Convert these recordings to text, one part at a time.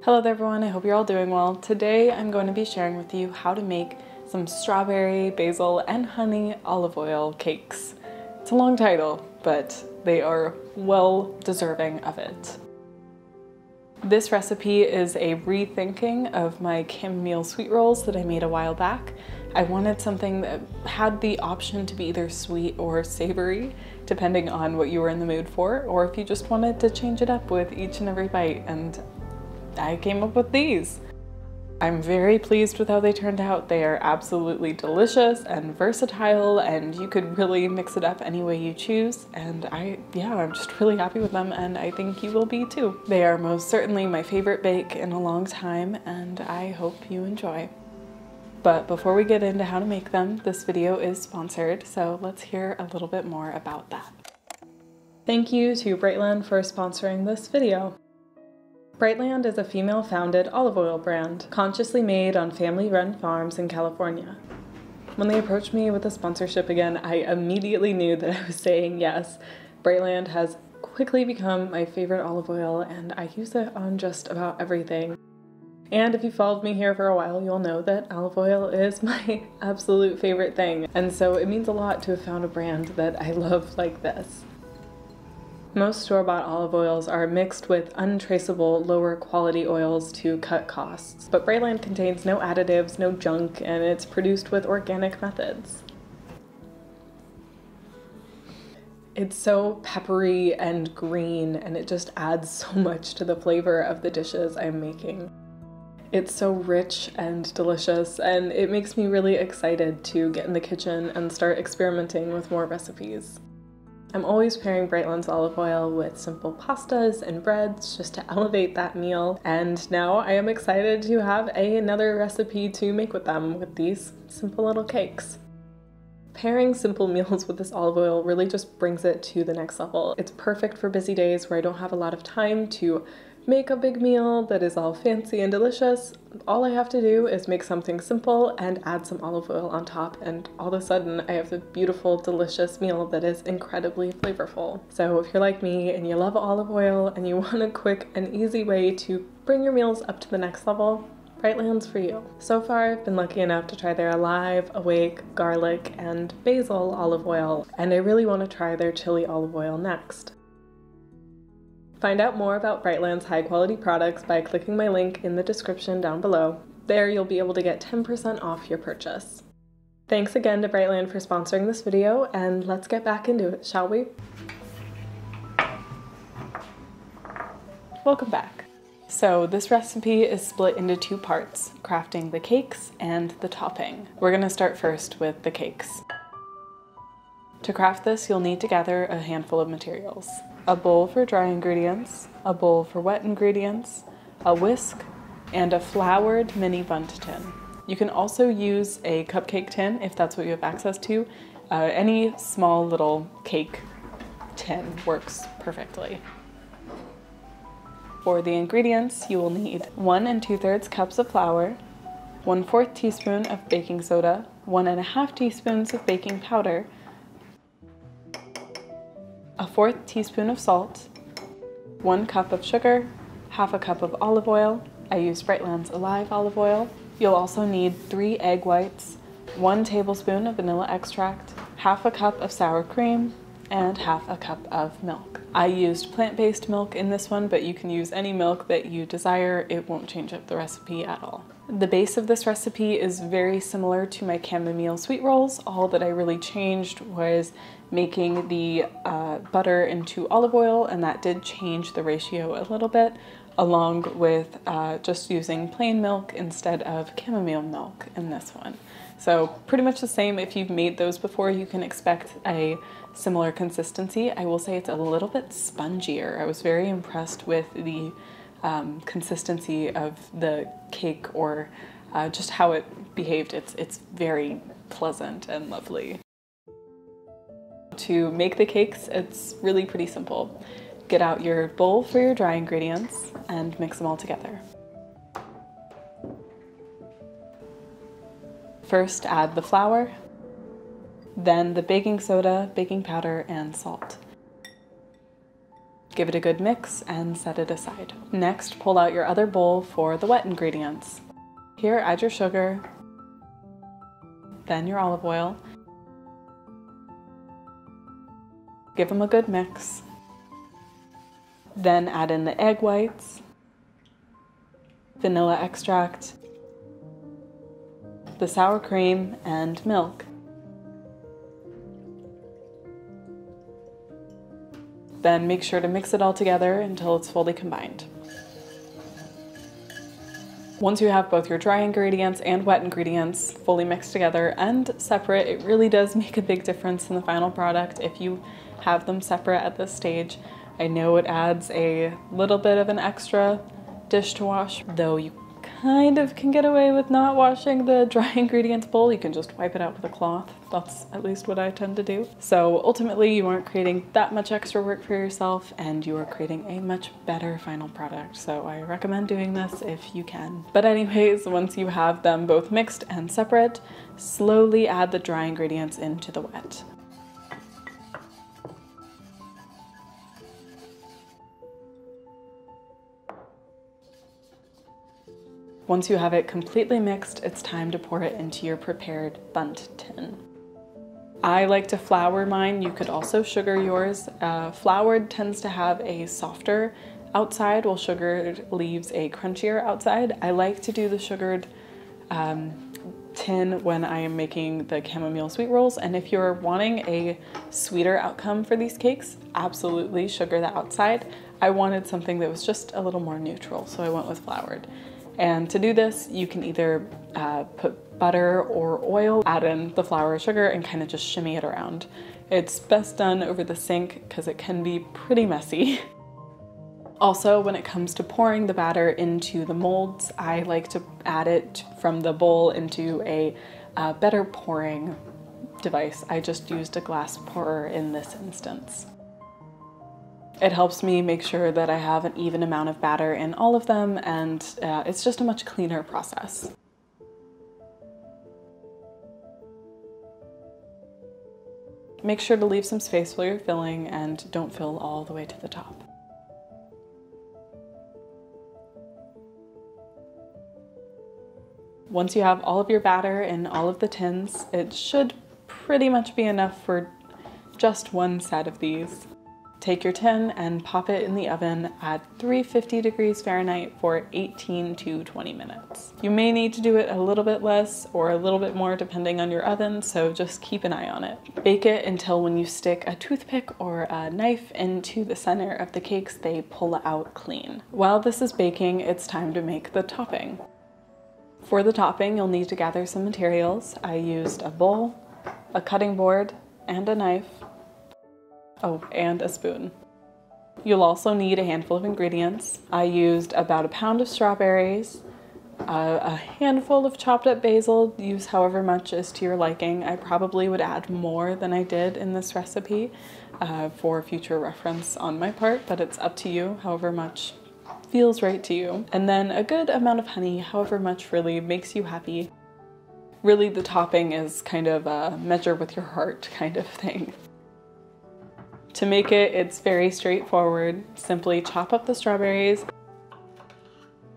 Hello there everyone, I hope you're all doing well. Today I'm going to be sharing with you how to make some strawberry, basil, and honey olive oil cakes. It's a long title, but they are well deserving of it. This recipe is a rethinking of my chamomile sweet rolls that I made a while back. I wanted something that had the option to be either sweet or savory, depending on what you were in the mood for, or if you just wanted to change it up with each and every bite, and I came up with these. I'm very pleased with how they turned out. They are absolutely delicious and versatile, and you could really mix it up any way you choose. And I'm just really happy with them, and I think you will be too. They are most certainly my favorite bake in a long time, and I hope you enjoy. But before we get into how to make them, this video is sponsored, so let's hear a little bit more about that. Thank you to Brightland for sponsoring this video. Brightland is a female-founded olive oil brand, consciously made on family-run farms in California. When they approached me with a sponsorship again, I immediately knew that I was saying yes. Brightland has quickly become my favorite olive oil, and I use it on just about everything. And if you followed me here for a while, you'll know that olive oil is my absolute favorite thing, and so it means a lot to have found a brand that I love like this. Most store-bought olive oils are mixed with untraceable, lower quality oils to cut costs, but Brightland contains no additives, no junk, and it's produced with organic methods. It's so peppery and green, and it just adds so much to the flavor of the dishes I'm making. It's so rich and delicious, and it makes me really excited to get in the kitchen and start experimenting with more recipes. I'm always pairing Brightland's olive oil with simple pastas and breads just to elevate that meal, and now I am excited to have another recipe to make with them, with these simple little cakes. Pairing simple meals with this olive oil really just brings it to the next level. It's perfect for busy days where I don't have a lot of time to make a big meal that is all fancy and delicious. All I have to do is make something simple and add some olive oil on top, and all of a sudden I have a beautiful, delicious meal that is incredibly flavorful. So if you're like me and you love olive oil and you want a quick and easy way to bring your meals up to the next level, Brightland's for you. So far I've been lucky enough to try their alive, awake, garlic, and basil olive oil, and I really want to try their chili olive oil next. Find out more about Brightland's high-quality products by clicking my link in the description down below. There you'll be able to get 10% off your purchase. Thanks again to Brightland for sponsoring this video, and let's get back into it, shall we? Welcome back. So this recipe is split into two parts, crafting the cakes and the topping. We're going to start first with the cakes. To craft this, you'll need to gather a handful of materials. A bowl for dry ingredients, a bowl for wet ingredients, a whisk, and a floured mini bundt tin. You can also use a cupcake tin if that's what you have access to. Any small little cake tin works perfectly. For the ingredients, you will need 1 2/3 cups of flour, 1/4 teaspoon of baking soda, 1 1/2 teaspoons of baking powder, a 1/4 teaspoon of salt, 1 cup of sugar, 1/2 cup of olive oil. I used Brightland's alive olive oil. You'll also need 3 egg whites, 1 tablespoon of vanilla extract, 1/2 cup of sour cream, and 1/2 cup of milk. I used plant-based milk in this one, but you can use any milk that you desire. It won't change up the recipe at all. The base of this recipe is very similar to my chamomile sweet rolls. All that I really changed was making the butter into olive oil, and that did change the ratio a little bit, along with just using plain milk instead of chamomile milk in this one. So pretty much the same. If you've made those before, you can expect a similar consistency. I will say it's a little bit spongier. I was very impressed with the consistency of the cake, or just how it behaved. It's very pleasant and lovely. To make the cakes, it's really pretty simple. Get out your bowl for your dry ingredients and mix them all together. First, add the flour, then the baking soda, baking powder, and salt. Give it a good mix and set it aside. Next, pull out your other bowl for the wet ingredients. Here, add your sugar, then your olive oil. Give them a good mix. Then add in the egg whites, vanilla extract, the sour cream, and milk. Then make sure to mix it all together until it's fully combined. Once you have both your dry ingredients and wet ingredients fully mixed together and separate, it really does make a big difference in the final product if you have them separate at this stage. I know it adds a little bit of an extra dish to wash, though you kind of can get away with not washing the dry ingredients bowl. You can just wipe it out with a cloth. That's at least what I tend to do. So ultimately you aren't creating that much extra work for yourself and you are creating a much better final product. So I recommend doing this if you can. But anyways, once you have them both mixed and separate, slowly add the dry ingredients into the wet. Once you have it completely mixed, it's time to pour it into your prepared bundt tin. I like to flour mine. You could also sugar yours. Floured tends to have a softer outside, while sugared leaves a crunchier outside. I like to do the sugared tin when I am making the chamomile sweet rolls, and if you're wanting a sweeter outcome for these cakes, absolutely sugar the outside. I wanted something that was just a little more neutral, so I went with floured. And to do this, you can either put butter or oil, add in the flour or sugar, and kind of just shimmy it around. It's best done over the sink because it can be pretty messy. Also, when it comes to pouring the batter into the molds, I like to add it from the bowl into a better pouring device. I just used a glass pourer in this instance. It helps me make sure that I have an even amount of batter in all of them, and it's just a much cleaner process. Make sure to leave some space while you're filling and don't fill all the way to the top. Once you have all of your batter in all of the tins, it should pretty much be enough for just one set of these. Take your tin and pop it in the oven at 350 degrees Fahrenheit for 18 to 20 minutes. You may need to do it a little bit less or a little bit more depending on your oven, so just keep an eye on it. Bake it until when you stick a toothpick or a knife into the center of the cakes, they pull out clean. While this is baking, it's time to make the topping. For the topping, you'll need to gather some materials. I used a bowl, a cutting board, and a knife. Oh, and a spoon. You'll also need a handful of ingredients. I used about a pound of strawberries, a handful of chopped up basil. Use however much is to your liking. I probably would add more than I did in this recipe for future reference on my part, but it's up to you, however much feels right to you. And then a good amount of honey, however much really makes you happy. Really, the topping is kind of a measure with your heart kind of thing. To make it, it's very straightforward. Simply chop up the strawberries.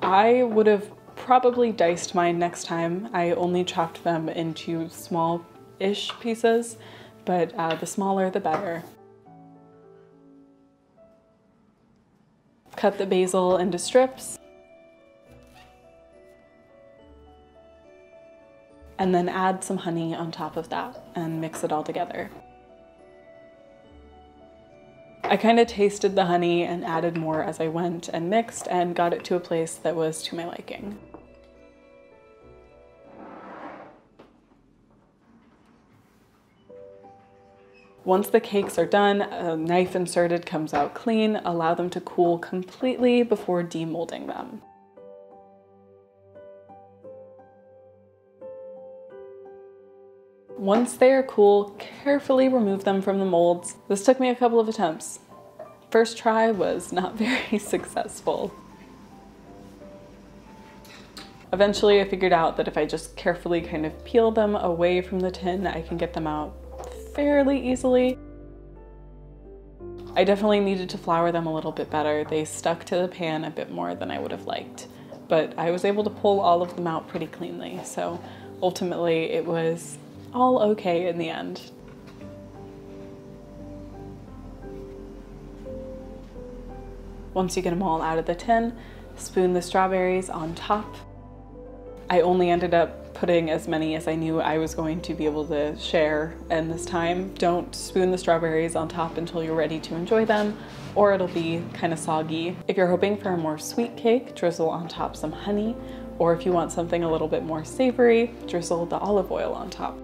I would have probably diced mine next time. I only chopped them into small-ish pieces, but the smaller the better. Cut the basil into strips. And then add some honey on top of that and mix it all together. I kind of tasted the honey and added more as I went and mixed and got it to a place that was to my liking. Once the cakes are done, a knife inserted comes out clean. Allow them to cool completely before demolding them. Once they are cool, carefully remove them from the molds. This took me a couple of attempts. First try was not very successful. Eventually I figured out that if I just carefully kind of peel them away from the tin, I can get them out fairly easily. I definitely needed to flour them a little bit better. They stuck to the pan a bit more than I would have liked, but I was able to pull all of them out pretty cleanly. So ultimately it was all okay in the end. Once you get them all out of the tin, spoon the strawberries on top. I only ended up putting as many as I knew I was going to be able to share, and this time don't spoon the strawberries on top until you're ready to enjoy them, or it'll be kind of soggy. If you're hoping for a more sweet cake, drizzle on top some honey, or if you want something a little bit more savory, drizzle the olive oil on top.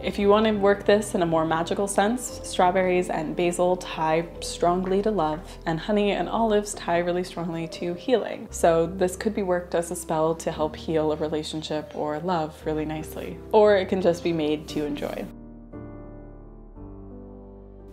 If you want to work this in a more magical sense, strawberries and basil tie strongly to love, and honey and olives tie really strongly to healing. So this could be worked as a spell to help heal a relationship or love really nicely. Or it can just be made to enjoy.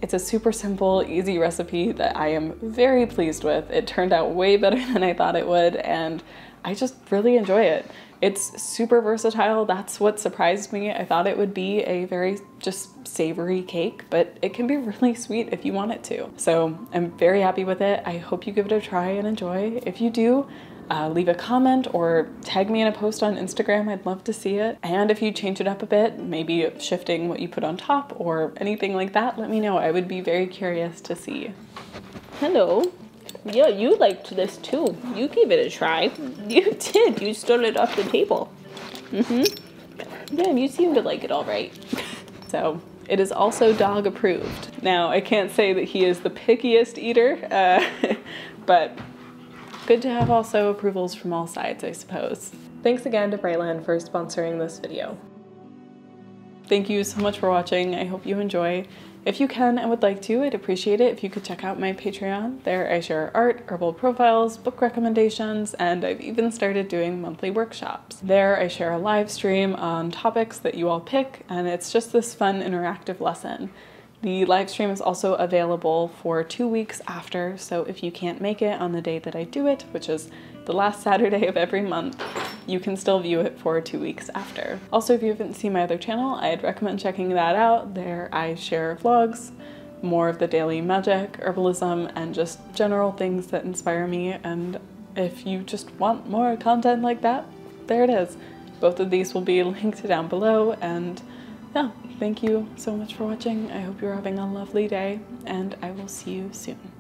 It's a super simple, easy recipe that I am very pleased with. It turned out way better than I thought it would, and I just really enjoy it. It's super versatile. That's what surprised me. I thought it would be a very just savory cake, but it can be really sweet if you want it to. So I'm very happy with it. I hope you give it a try and enjoy. If you do, leave a comment or tag me in a post on Instagram. I'd love to see it. And if you change it up a bit, maybe shifting what you put on top or anything like that, let me know. I would be very curious to see. Hello. Yeah, you liked this too. You gave it a try. You did. You stole it off the table. Yeah, you seem to like it all right. So it is also dog approved. Now, I can't say that he is the pickiest eater, but good to have also approvals from all sides, I suppose. Thanks again to Brightland for sponsoring this video. Thank you so much for watching. I hope you enjoy. If you can and would like to, I'd appreciate it if you could check out my Patreon. There I share art, herbal profiles, book recommendations, and I've even started doing monthly workshops. There I share a live stream on topics that you all pick, and it's just this fun interactive lesson. The live stream is also available for 2 weeks after, so if you can't make it on the day that I do it, which is the last Saturday of every month, you can still view it for 2 weeks after. Also, if you haven't seen my other channel, I'd recommend checking that out. There I share vlogs, more of the daily magic, herbalism, and just general things that inspire me. And if you just want more content like that, there it is. Both of these will be linked down below, and yeah, thank you so much for watching. I hope you're having a lovely day, and I will see you soon.